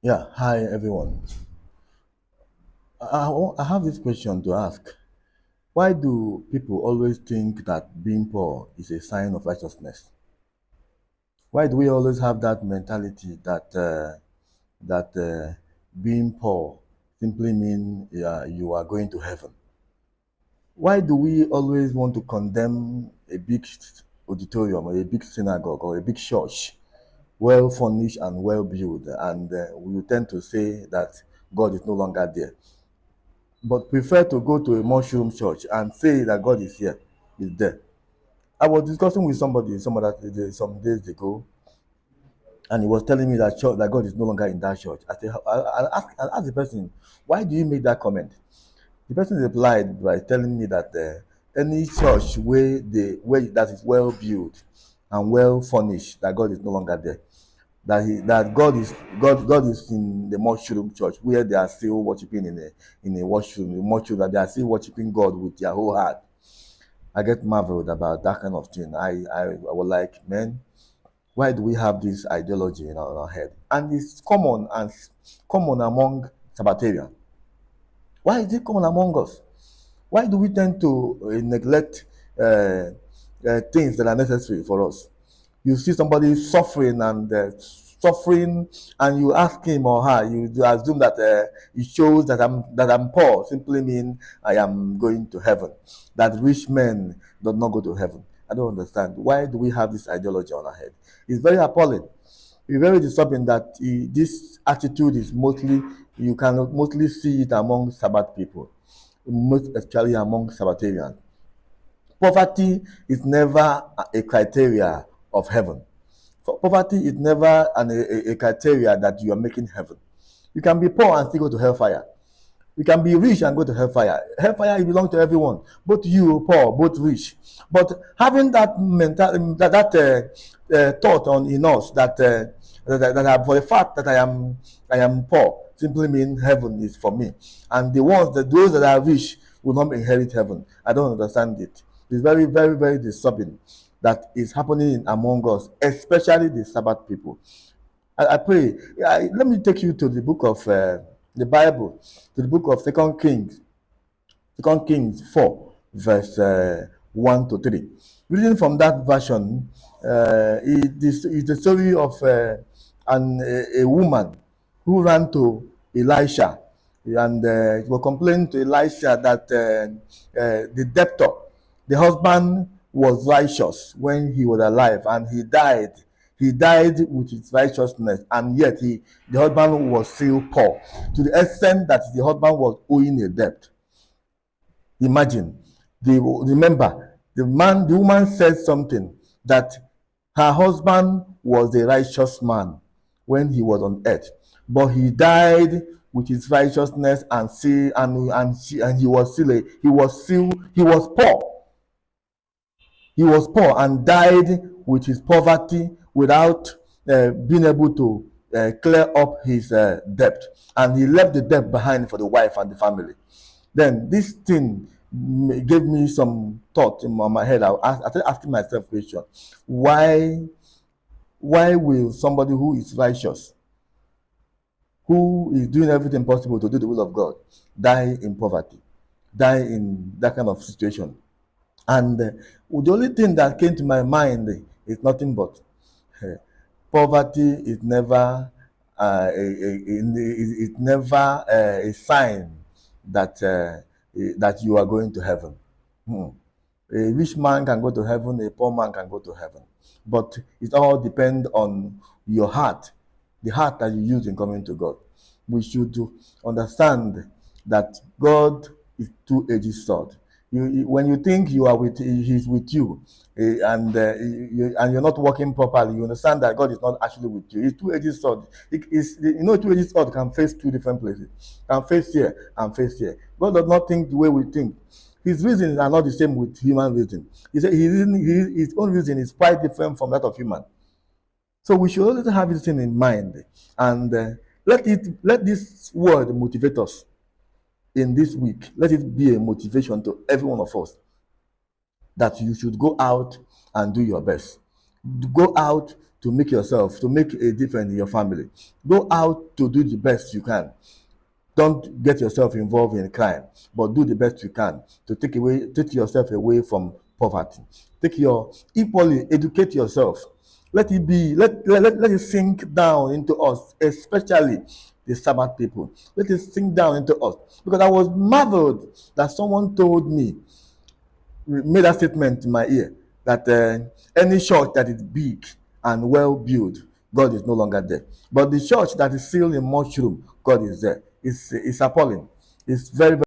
Yeah, hi everyone. I have this question to ask. Why do people always think that being poor is a sign of righteousness? Why do we always have that mentality that being poor simply mean you are going to heaven? Why do we always want to condemn a big auditorium or a big synagogue or a big church, well furnished and well built, and we tend to say that God is no longer there, but prefer to go to a mushroom church and say that God is here, is there? I was discussing with somebody some days ago, and he was telling me that church, that God is no longer in that church. I asked the person, why do you make that comment? The person replied by telling me that any church where that is well built and well furnished, that God is no longer there. That God is in the mushroom church where they are still worshiping in a mushroom, that they are still worshiping God with their whole heart. I get marveled about that kind of thing. I was like, man, why do we have this ideology in our head? And it's common among Sabbatarians. Why is it common among us? Why do we tend to neglect things that are necessary for us? You see somebody suffering, and you ask him or her, you assume that it shows that I'm poor. Simply mean I am going to heaven. That rich men do not go to heaven. I don't understand. Why do we have this ideology on our head? It's very appalling. It's very disturbing that this attitude is mostly, you can mostly see it among Sabbath people, most especially among Sabbatarians. Poverty is never a criteria of heaven. Poverty is never a criteria that you are making heaven. You can be poor and still go to hellfire. You can be rich and go to hellfire. Hellfire belongs to everyone, both you poor, both rich. But having that mental thought on in us that for the fact that I am poor simply mean heaven is for me, and those that are rich will not inherit heaven. I don't understand it. It's very, very, very disturbing that is happening among us, especially the Sabbath people. I pray. Let me take you to the book of the Bible, to the book of Second Kings 4, verse 1 to 3. Reading from that version, it is the story of a woman who ran to Elisha, and she was complaining to Elisha that the debtor, the husband, was righteous when he was alive, and he died. He died with his righteousness, and yet the husband was still poor, to the extent that the husband was owing a debt. Imagine. Remember, the woman said something, that her husband was a righteous man when he was on earth, but he died with his righteousness, and see and he was still he was poor. He was poor and died with his poverty without being able to clear up his debt, and he left the debt behind for the wife and the family. Then this thing gave me some thought in my head. I started asking myself question: Why will somebody who is righteous, who is doing everything possible to do the will of God, die in poverty, die in that kind of situation? And the only thing that came to my mind is nothing but poverty is never a sign that that you are going to heaven. Hmm. A rich man can go to heaven, a poor man can go to heaven. But it all depends on your heart, the heart that you use in coming to God. We should understand that God is two-edged sword. When you think you are with, He's with you, and you're not working properly, you understand that God is not actually with you. It's two-edged sword. Two-edged sword can face two different places, can face here and face here. God does not think the way we think. His reasons are not the same with human reason. He said his own reason is quite different from that of human. So we should always have this thing in mind, and let this word motivate us in this week. Let it be a motivation to every one of us that you should go out and do your best. Go out to make yourself, to make a difference in your family. Go out to do the best you can. Don't get yourself involved in crime, but do the best you can to take yourself away from poverty. Equally educate yourself. Let it sink down into us, especially the Sabbath people. Let it sink down into us. Because I was marveled that someone told me, made a statement in my ear, that any church that is big and well built, God is no longer there. But the church that is still in mushroom, God is there. It's appalling. It's very, very